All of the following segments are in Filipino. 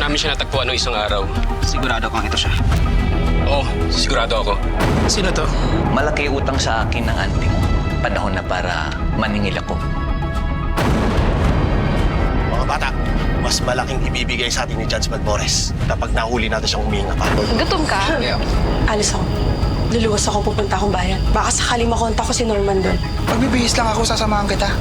namin siya natagpuan noong isang araw. Sigurado kang ito siya. Oo, sigurado ako. Sino to? Malaki utang sa akin ng auntie mo. Panahon na para maningil ako. Mga bata, mas malaking ibibigay sa atin ni Judge Balbores kapag nahuli natin siyang huminga pa. Gutom ka? Yeah. Alis ako. Luluwas ako, pupunta akong bayan. Baka sakali makontak ko si Norman doon. Magbibihis lang ako, sasamahan kita.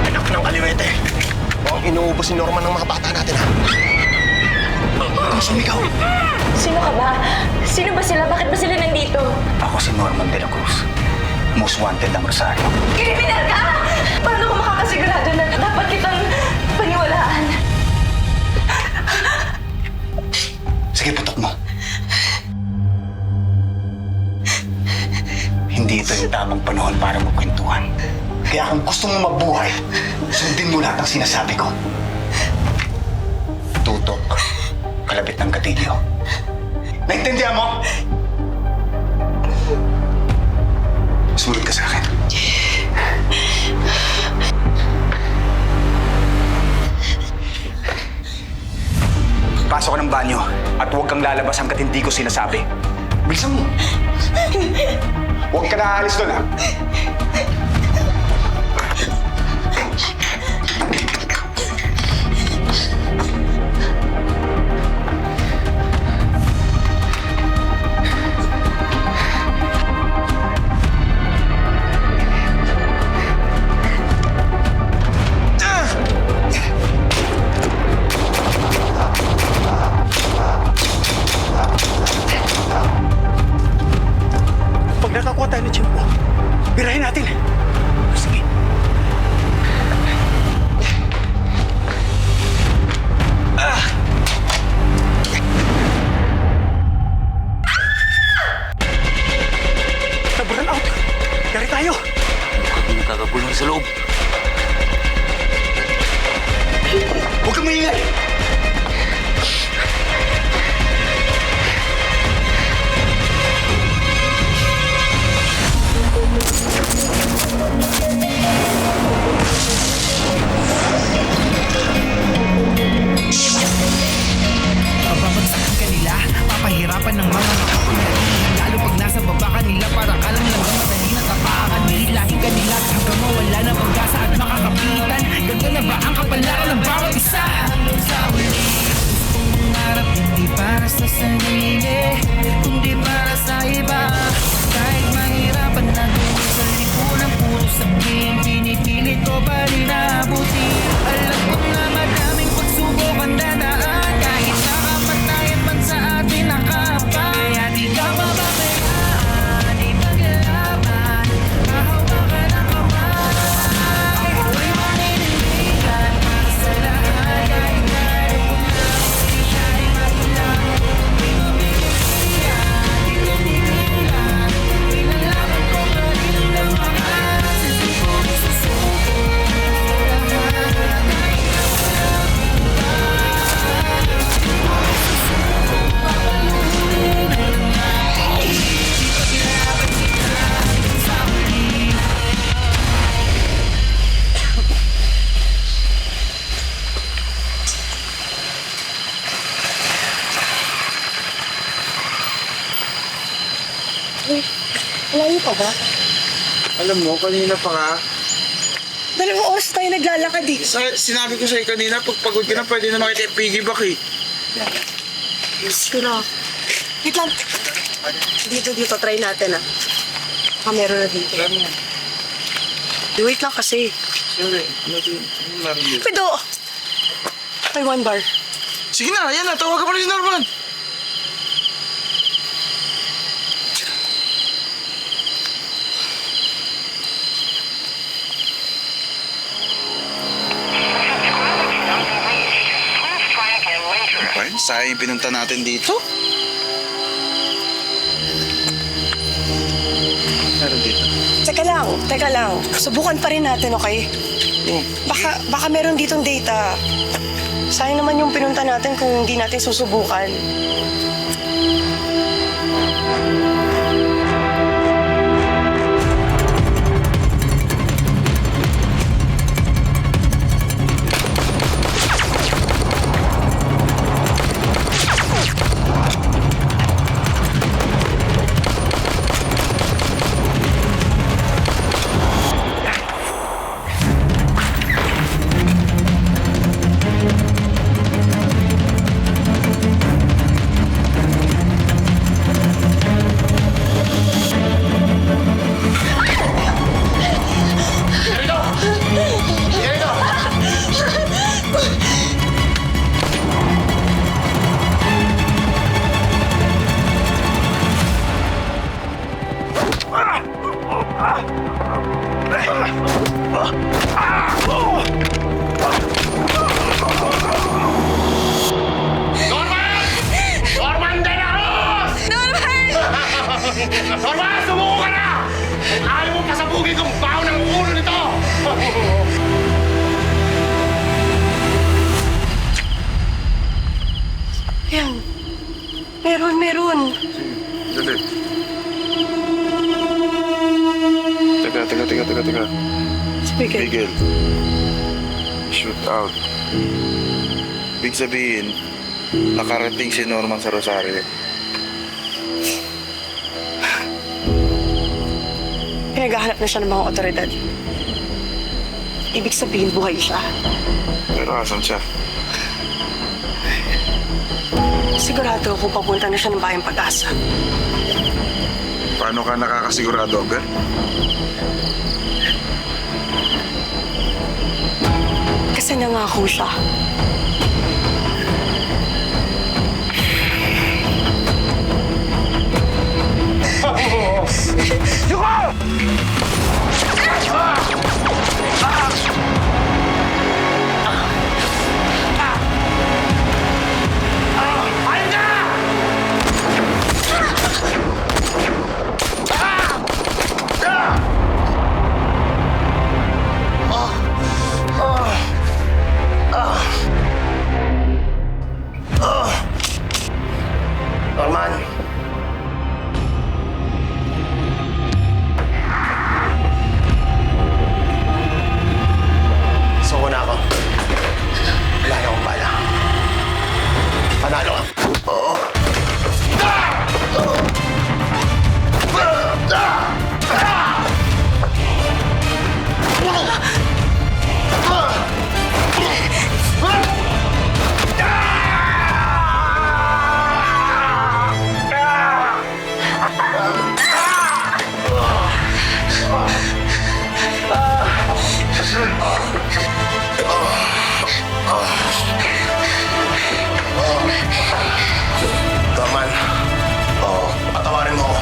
Anak ng kaliwete. Mukhang inuubos ni Norman ng mga bata natin, ha? Ang sumigaw. Sino ka ba? Sino ba sila? Bakit ba sila nandito? Ako si Norman de la Cruz. Most wanted ng Rosario. Kriminal ka! Paano ko makakasigurado na dapat kitang paniwalaan? Sige, putok mo. Hindi ito yung tamang panahon para magkwentuhan. Kaya kung gusto mo mabuhay, sundin mo lahat ng sinasabi ko. Tutok, kalabit ng gatilyo. Naintindihan mo? Sumunod ka sa akin. Pasok ka ng banyo at huwag kang lalabas hanggat hindi ko sinasabi. Bilisan mo. Huwag ka na aalis doon, ha? Pag nakakuha tayo ng tiyempo, birahin natin. Sige. Na-burn out. Yari tayo. Hindi nakakagulong sa loob. Huwag kang maingay! Pababagsakan ka nila, papahirapan ng mga nakapulali. Lalo pag nasa baba ka nila, para ka lang madali na tapakan. Hilahin ka nila hanggang mawala na pag-asa at makakapitan. Ganda na ba ang kapalaran ng bawat isa? Sa huli, gustong mangarap, hindi para sa sarili, kundi para sa iba. Kahit mahirapan na doon sa lipunan, puro sabihin, pinipilit ko pa rin abuti. Alam ko na madaming pagsubok ang dadaan, kahit nakamatayan man sa atin nakapa. Kaya di ka mababayaan, ipaglaban, kahawakan ang kamay. Ako'y maninindigan para sa lahat, kahit meron ko na siya'y magulang. Pinabigyan, di ko pinigilan, pinalaban ko pa rin ang mga sisipo mo susuko. Malayo pa ba? Alam mo, kanina pa nga, Dalawang oras tayo naglalakad eh. sinabi ko sa'yo kanina, pag pagod ka na, pwede na makita yung piggyback eh. Siguro. Wait lang. Dito, try natin ah. Meron na dito. Alam mo, Wait lang kasi. sorry, ano meron dito? Pido! May one bar. Sige na, yan na, tawagan pa rin si Norman. Ano, sayang pinunta natin dito. Meron dito. Teka lang. Subukan pa rin natin, okay? Baka meron ditong data. Sayang naman yung pinunta natin kung hindi natin susubukan. Norman De La Cruz! Norman, sumuko ka na! Kung ayaw mo pasabugin kung baho ng ulo nito! Ayan. Meron. Dali. Teka. Speaker. Miguel. Shoot out. Ibig sabihin, nakarating si Norman sa Rosario. Pinaghahanap na siya ng mga otoridad. Ibig sabihin, buhay siya. Pero asan siya? Sigurado kung papunta na siya ng Bayang Pag-asa. Paano ka nakakasigurado, Ober? Kasi nangako siya. Norman! Suko na ako. Wala na akong bala. Panalo ka. Oo. Norman, patawarin mo ako.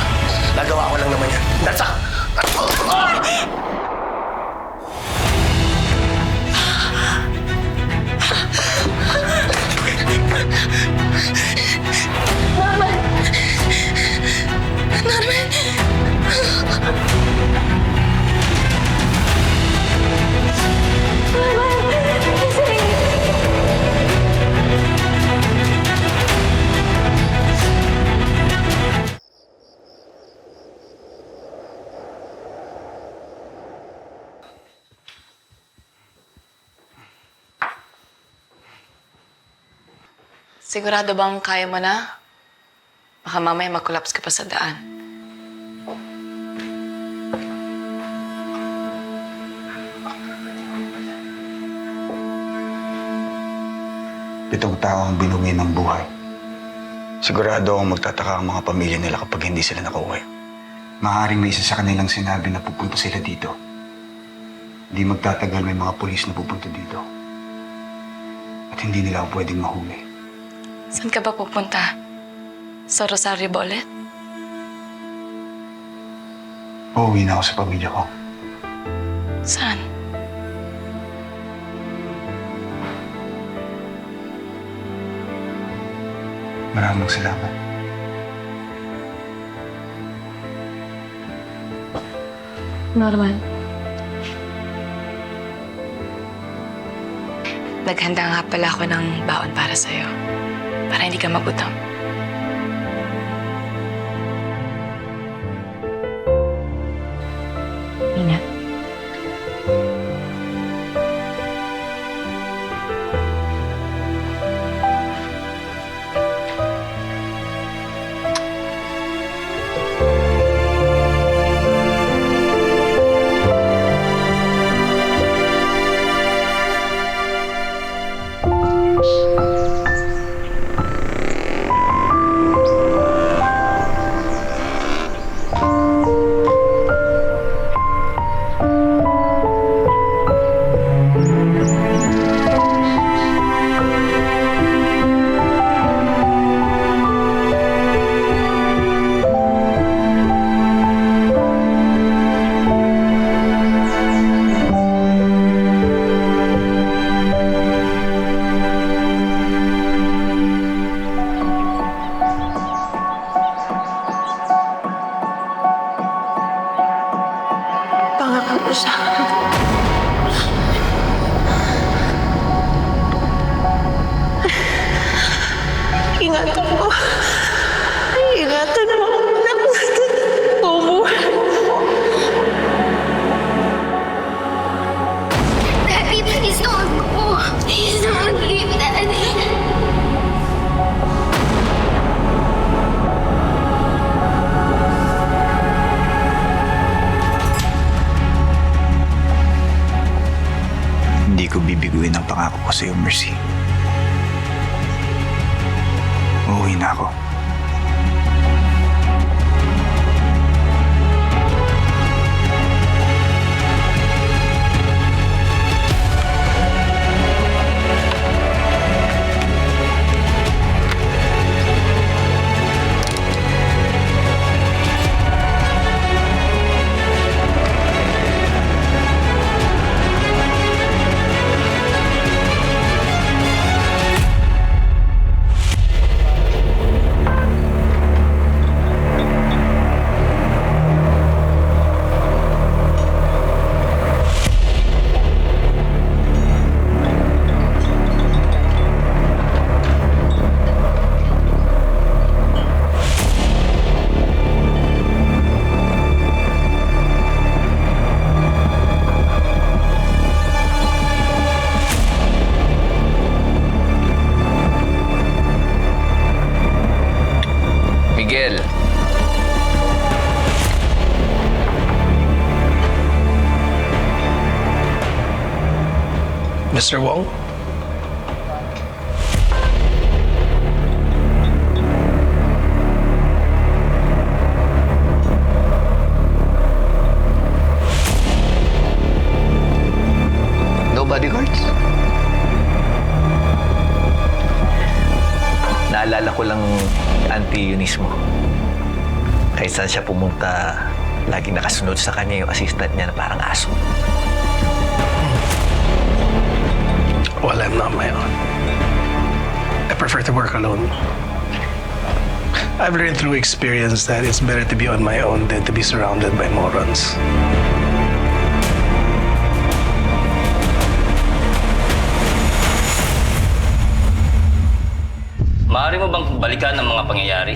Nagawa ko lang naman yan. That's all. Sigurado bang kaya mo na? Baka mamaya mag-collapse ka pa sa daan. Pitong tao ang binuwi ng buhay. Sigurado akong magtataka ang mga pamilya nila kapag hindi sila nakauwi. Maaaring may isa sa kanilang sinabi na pupunta sila dito. Hindi magtatagal may mga pulis na pupunta dito. At hindi nila ako pwedeng mahuli. Saan ka ba pupunta? Sa Rosario ba ulit? Uuwi na ako sa pamilya ko. Saan? Maraming salamat. Norman. naghanda nga pala ako ng baon para sa'yo. Para hindi ka magutom. Ingat. Pangako mo sa akin. Ingatan mo. Ingatan mo. Bumuhay. Daddy, please don't go. Please don't leave, Daddy. Hindi ko bibiguin ang pangako ko sa iyo, Mercy. Uuwi na ako. Miguel. Mr. Wong? No bodyguards? Naalala ko lang Auntie Eunice mo. Kahit saan siya pumunta, laging nakasunod sa kanya yung assistant niya na parang aso. Well, I'm not my own. I prefer to work alone. I've learned through experience that it's better to be on my own than to be surrounded by morons. Maaari mo bang balikan ang mga pangyayari?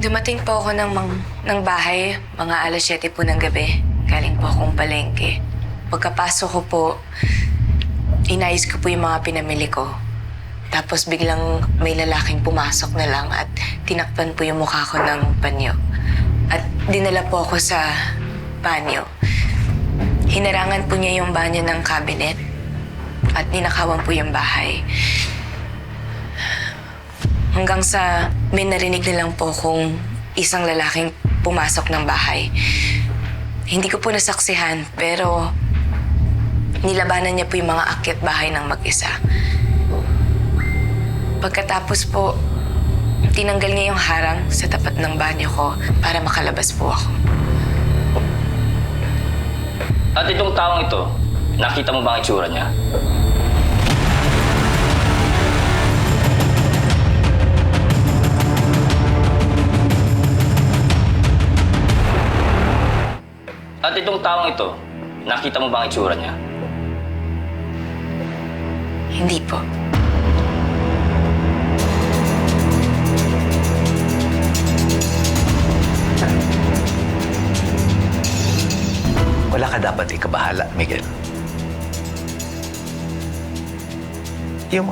Dumating po ako ng bahay, mga alas 7 po ng gabi. Galing po akong palengke. Pagkapasok ko po, inayos ko po yung mga pinamili ko. Tapos biglang may lalaking pumasok na lang at tinakpan po yung mukha ko ng panyo. At dinala po ako sa banyo. Hinarangan po niya yung banyo ng cabinet at ninakawan po yung bahay. Hanggang sa may narinig na lang po kung isang lalaking pumasok ng bahay. Hindi ko po nasaksihan, pero nilabanan niya po yung mga akyat bahay ng mag-isa. Pagkatapos po, tinanggal niya yung harang sa tapat ng banyo ko para makalabas po ako. At itong taong ito, nakita mo ba ang itsura niya? At itong taong ito, nakita mo ba ang itsura niya? Hindi po. Wala ka dapat ikabahala, Miguel. Yung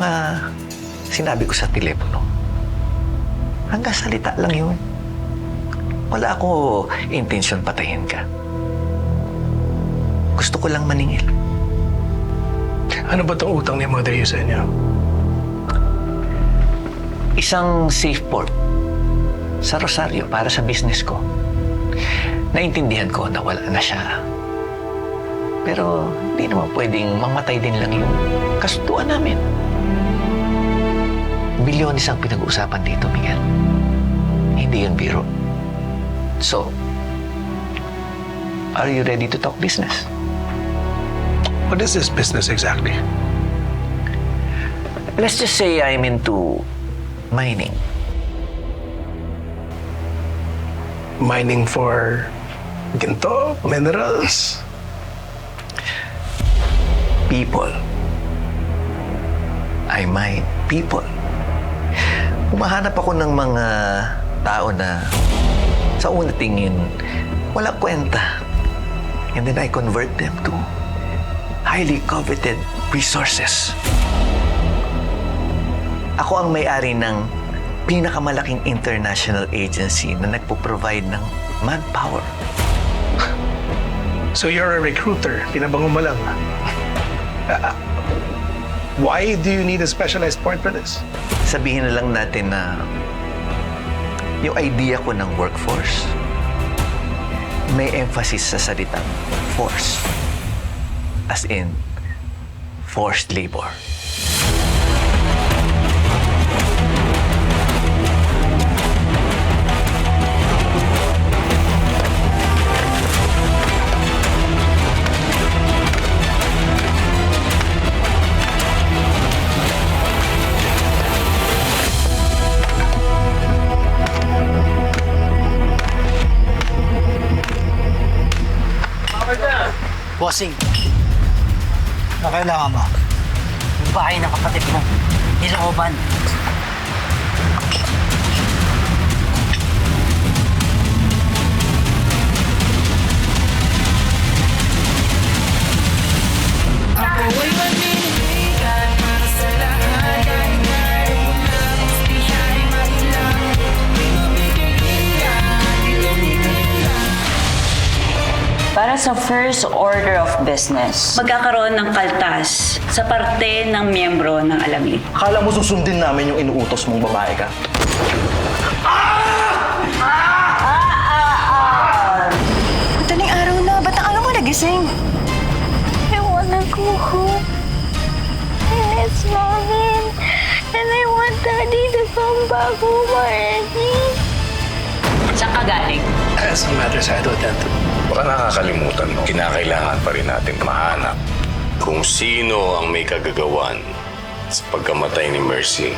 sinabi ko sa telepono, hanggang salita lang yun. Wala ako intensyon patayin ka. Gusto ko lang maningil. Ano ba itong utang ni Mother Yu sa inyo? Isang safe port sa Rosario para sa business ko. Naintindihan ko na wala na siya. Pero hindi naman pwedeng mamatay din lang yung kasunduan namin. Bilyones ang pinag-uusapan dito, Miguel. Hindi yun biro. So, are you ready to talk business? What is this business exactly? Let's just say I'm into mining. Mining for ginto, minerals? People. I mine people. Humahanap ako ng mga tao na sa una tingin wala kwenta. And then I convert them to highly coveted resources. Ako ang may-ari ng pinakamalaking international agency na nagpo-provide ng manpower. So you're a recruiter, pinabango mo lang. Why do you need a specialized port for this? Sabihin na lang natin na yung idea ko ng workforce may emphasis sa salitang force. As in, forced labor. Bossing, na kailangan mo? Yung bahay ng kapatid mo, nilooban. Ako ay manindigan para sa lahat. Kahit ngayon mo na hustisya ay mailang. May mabibigyan, pinumibigyan. Para sa first order of business, magkakaroon ng kaltas sa parte ng miyembro ng Alamid. Akala mo susundin namin yung inuutos mong babae ka? Madaling araw na, ba't ang alam mo nagising? I wanna go home. I miss Mommy. And I want Daddy to come back home already. Saan ka galing? Some matters I had to attend to. Baka nakakalimutan mo, kinakailangan pa rin natin mahanap kung sino ang may kagagawan sa pagkamatay ni Mercy.